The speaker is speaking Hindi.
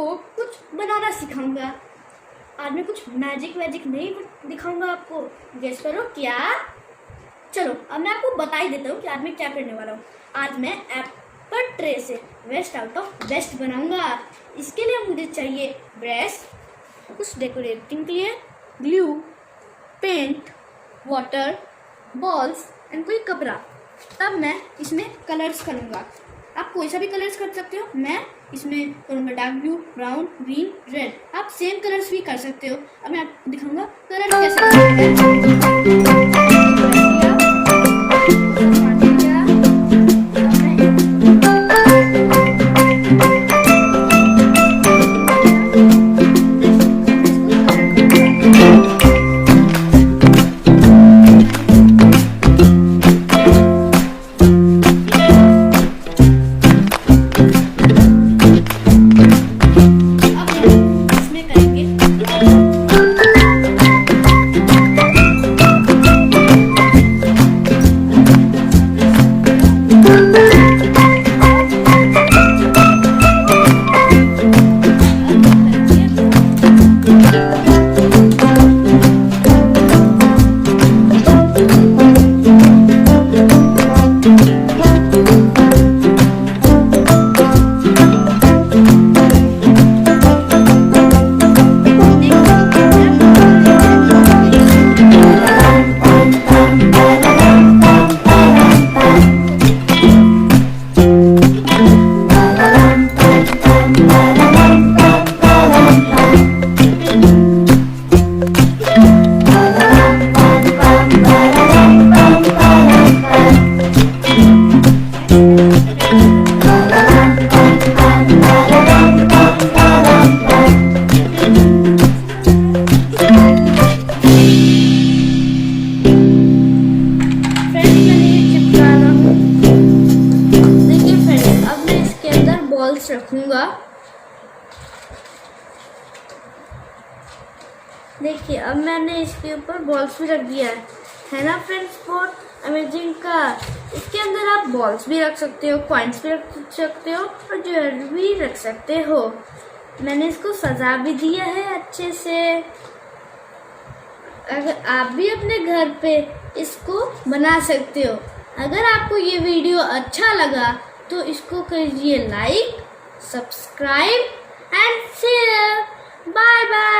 आपको कुछ बनाना सिखाऊंगा। आज मैं कुछ मैजिक नहीं दिखाऊंगा आपको। गेस करो क्या? चलो अब मैं आपको बता ही देता हूँ कि आज मैं क्या करने वाला हूँ। आज मैं एप्पल ट्रे से वेस्ट आउट ऑफ बेस्ट बनाऊंगा। इसके लिए मुझे चाहिए ब्रश, कुछ डेकोरेटिंग के लिए glue, paint, water, balls and कोई कपड़ा। तब मैं इसमें कलर्स करूँगा। आप कोई सा भी कलर्स कर सकते हो। मैं इसमें करूँगा dark blue, brown, green, red. आप सेम कलर्स भी कर सकते हो। अब मैं आपको दिखाऊंगा कलर कैसे करना रखूंगा। देखिए अब मैंने इसके ऊपर बॉल्स भी रख दिया है ना फ्रेंड्स। बहुत अमेजिंग का। इसके अंदर आप बॉल्स भी रख सकते हो, कॉइन्स भी रख सकते हो और ज्वेलरी भी रख सकते हो। मैंने इसको सजा भी दिया है अच्छे से। अगर आप भी अपने घर पे इसको बना सकते हो। अगर आपको ये वीडियो अच्छा लगा तो इसको कीजिए like, subscribe and share. Bye bye.